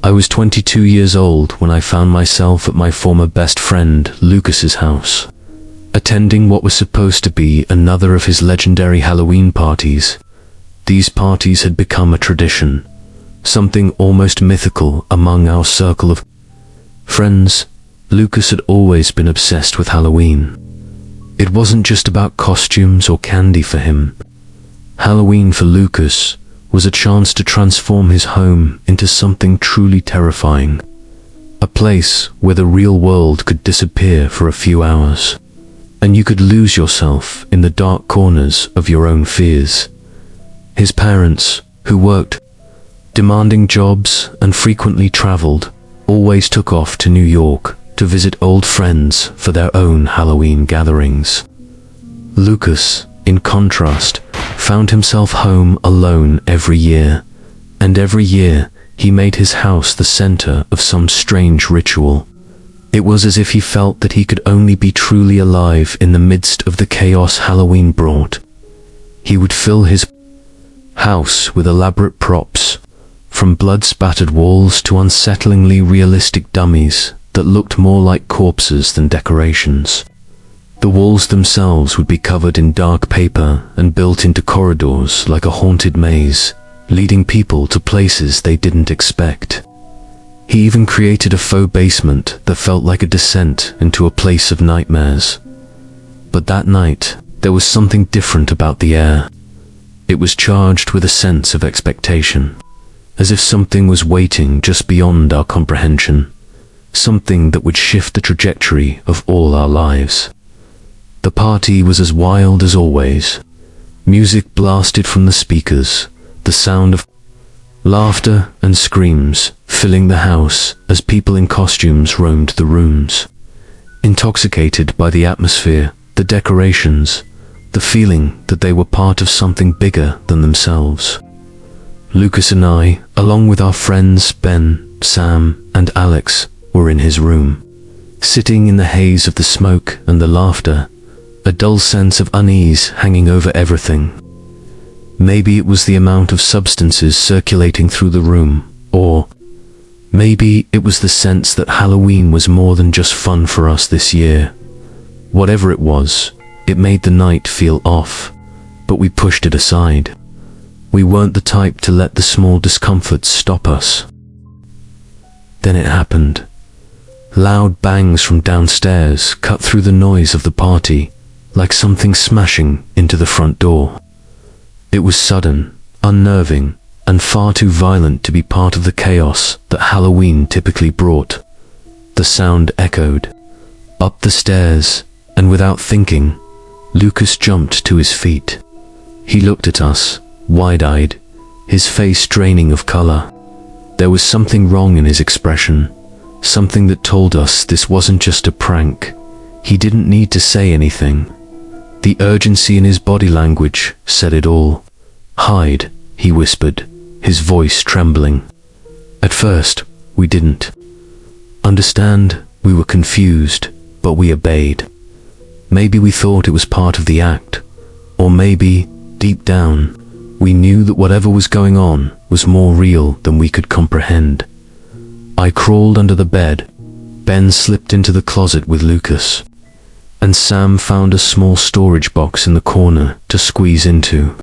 I was 22 years old when I found myself at my former best friend Lucas's house, attending what was supposed to be another of his legendary Halloween parties. These parties had become a tradition, something almost mythical among our circle of friends. Lucas had always been obsessed with Halloween. It wasn't just about costumes or candy for him. Halloween for Lucas was a chance to transform his home into something truly terrifying. A place where the real world could disappear for a few hours, and you could lose yourself in the dark corners of your own fears. His parents, who worked demanding jobs and frequently traveled, always took off to New York to visit old friends for their own Halloween gatherings. Lucas, in contrast, found himself home alone every year, and every year he made his house the center of some strange ritual. It was as if he felt that he could only be truly alive in the midst of the chaos Halloween brought. He would fill his house with elaborate props, from blood-spattered walls to unsettlingly realistic dummies that looked more like corpses than decorations. The walls themselves would be covered in dark paper and built into corridors like a haunted maze, leading people to places they didn't expect. He even created a faux basement that felt like a descent into a place of nightmares. But that night, there was something different about the air. It was charged with a sense of expectation, as if something was waiting just beyond our comprehension, something that would shift the trajectory of all our lives. The party was as wild as always. Music blasted from the speakers, the sound of laughter and screams filling the house as people in costumes roamed the rooms. Intoxicated by the atmosphere, the decorations, the feeling that they were part of something bigger than themselves. Lucas and I, along with our friends Ben, Sam, and Alex, were in his room. Sitting in the haze of the smoke and the laughter, a dull sense of unease hanging over everything. Maybe it was the amount of substances circulating through the room, or maybe it was the sense that Halloween was more than just fun for us this year. Whatever it was, it made the night feel off, but we pushed it aside. We weren't the type to let the small discomforts stop us. Then it happened. Loud bangs from downstairs cut through the noise of the party, like something smashing into the front door. It was sudden, unnerving, and far too violent to be part of the chaos that Halloween typically brought. The sound echoed up the stairs, and without thinking, Lucas jumped to his feet. He looked at us, wide-eyed, his face draining of color. There was something wrong in his expression, something that told us this wasn't just a prank. He didn't need to say anything. The urgency in his body language said it all. "Hide," he whispered, his voice trembling. At first, we didn't understand. We were confused, but we obeyed. Maybe we thought it was part of the act, or maybe, deep down, we knew that whatever was going on was more real than we could comprehend. I crawled under the bed, Ben slipped into the closet with Lucas, and Sam found a small storage box in the corner to squeeze into.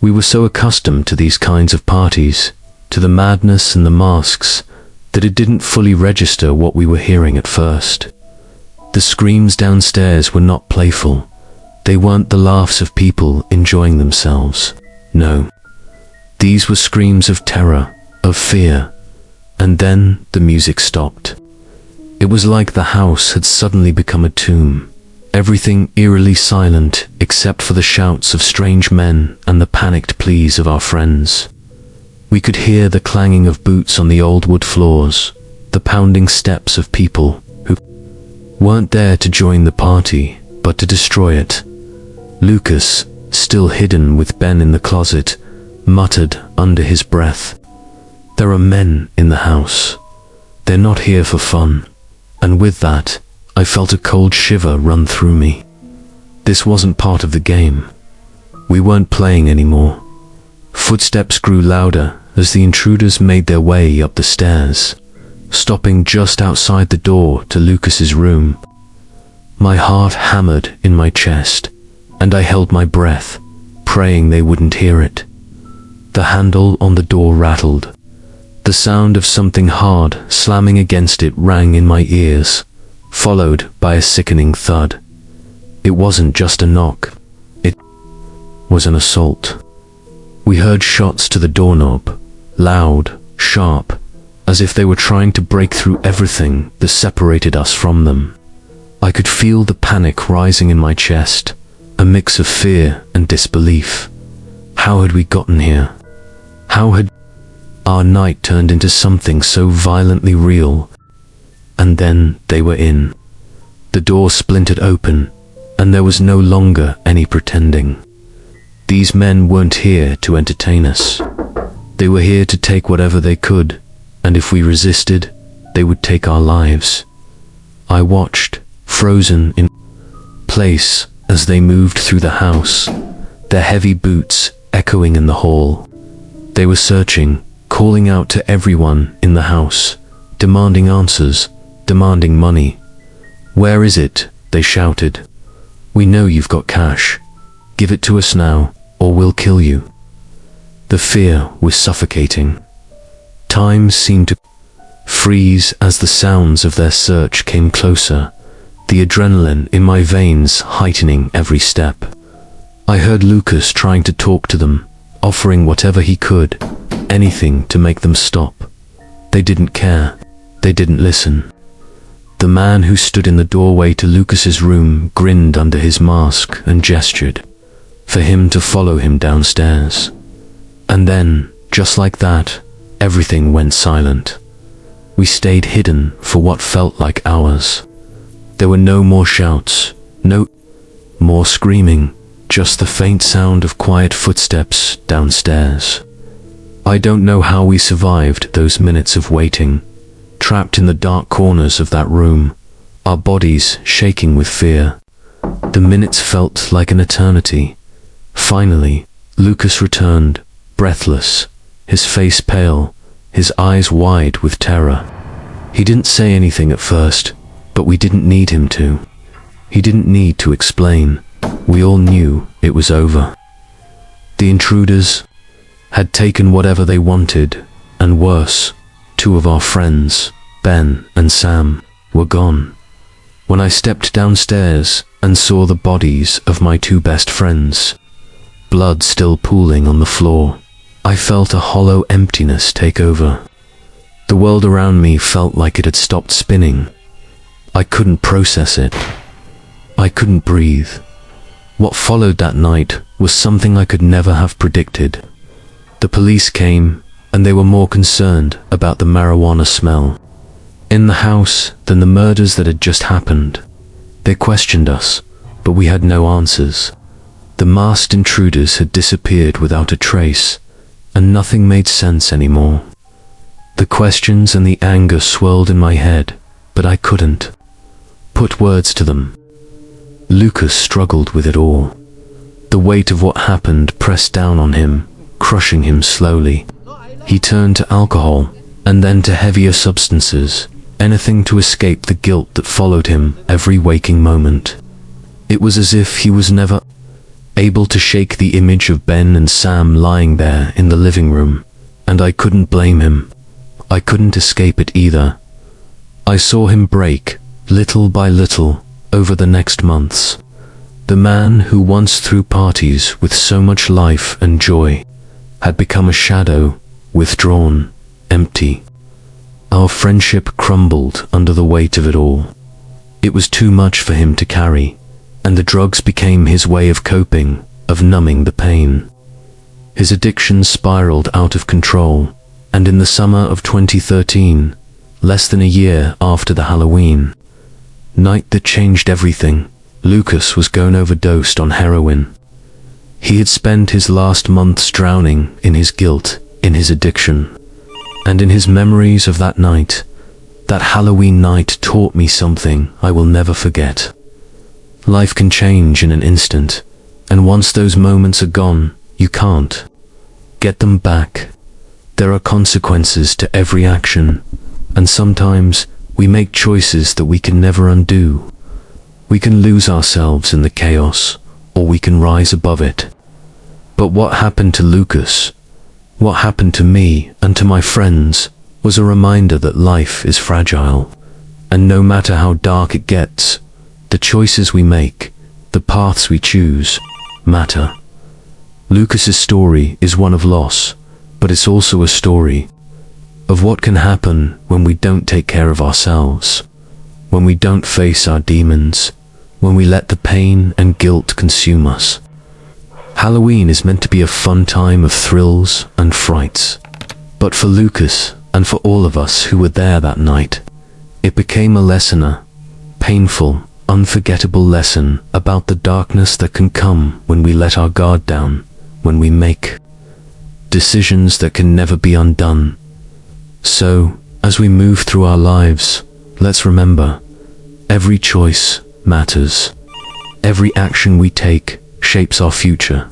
We were so accustomed to these kinds of parties, to the madness and the masks, that it didn't fully register what we were hearing at first. The screams downstairs were not playful. They weren't the laughs of people enjoying themselves. No. These were screams of terror, of fear. And then the music stopped. It was like the house had suddenly become a tomb. Everything eerily silent except for the shouts of strange men and the panicked pleas of our friends. We could hear the clanging of boots on the old wood floors, the pounding steps of people who weren't there to join the party, but to destroy it. Lucas, still hidden with Ben in the closet, muttered under his breath, "There are men in the house. They're not here for fun." And with that, I felt a cold shiver run through me. This wasn't part of the game. We weren't playing anymore. Footsteps grew louder as the intruders made their way up the stairs, stopping just outside the door to Lucas's room. My heart hammered in my chest, and I held my breath, praying they wouldn't hear it. The handle on the door rattled. The sound of something hard slamming against it rang in my ears, followed by a sickening thud. It wasn't just a knock. It was an assault. We heard shots to the doorknob, loud, sharp, as if they were trying to break through everything that separated us from them. I could feel the panic rising in my chest, a mix of fear and disbelief. How had we gotten here? How had our night turned into something so violently real? And then they were in. The door splintered open, and there was no longer any pretending. These men weren't here to entertain us. They were here to take whatever they could, and if we resisted, they would take our lives. I watched, frozen in place, as they moved through the house, their heavy boots echoing in the hall. They were searching, calling out to everyone in the house, demanding answers, demanding money. "Where is it?" they shouted. "We know you've got cash. Give it to us now, or we'll kill you." The fear was suffocating. Time seemed to freeze as the sounds of their search came closer, the adrenaline in my veins heightening every step. I heard Lucas trying to talk to them, offering whatever he could, anything to make them stop. They didn't care. They didn't listen. The man who stood in the doorway to Lucas's room grinned under his mask and gestured for him to follow him downstairs. And then, just like that, everything went silent. We stayed hidden for what felt like hours. There were no more shouts, no more screaming, just the faint sound of quiet footsteps downstairs. I don't know how we survived those minutes of waiting, trapped in the dark corners of that room, our bodies shaking with fear. The minutes felt like an eternity. Finally, Lucas returned, breathless, his face pale, his eyes wide with terror. He didn't say anything at first, but we didn't need him to. He didn't need to explain. We all knew it was over. The intruders had taken whatever they wanted, and worse, two of our friends, Ben and Sam, were gone. When I stepped downstairs and saw the bodies of my two best friends, blood still pooling on the floor, I felt a hollow emptiness take over. The world around me felt like it had stopped spinning. I couldn't process it. I couldn't breathe. What followed that night was something I could never have predicted. The police came, and they were more concerned about the marijuana smell in the house than the murders that had just happened. They questioned us, but we had no answers. The masked intruders had disappeared without a trace, and nothing made sense anymore. The questions and the anger swirled in my head, but I couldn't put words to them. Lucas struggled with it all. The weight of what happened pressed down on him, crushing him slowly. He turned to alcohol, and then to heavier substances, anything to escape the guilt that followed him every waking moment. It was as if he was never able to shake the image of Ben and Sam lying there in the living room, and I couldn't blame him. I couldn't escape it either. I saw him break, little by little, over the next months. The man who once threw parties with so much life and joy had become a shadow, withdrawn, empty. Our friendship crumbled under the weight of it all. It was too much for him to carry, and the drugs became his way of coping, of numbing the pain. His addiction spiraled out of control, and in the summer of 2013, less than a year after the Halloween night that changed everything, Lucas was gone overdosed on heroin. He had spent his last months drowning in his guilt, in his addiction, and in his memories of that night. That Halloween night taught me something I will never forget. Life can change in an instant, and once those moments are gone, you can't get them back. There are consequences to every action, and sometimes we make choices that we can never undo. We can lose ourselves in the chaos, or we can rise above it. But what happened to Lucas, what happened to me and to my friends, was a reminder that life is fragile, and no matter how dark it gets, the choices we make, the paths we choose, matter. Lucas's story is one of loss, but it's also a story of what can happen when we don't take care of ourselves, when we don't face our demons, when we let the pain and guilt consume us. Halloween is meant to be a fun time of thrills and frights, but for Lucas and for all of us who were there that night, it became a lesson, a painful, unforgettable lesson about the darkness that can come when we let our guard down, when we make decisions that can never be undone. So, as we move through our lives, let's remember, every choice matters. Every action we take shapes our future.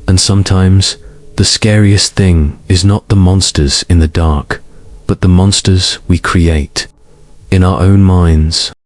And sometimes, the scariest thing is not the monsters in the dark, but the monsters we create in our own minds.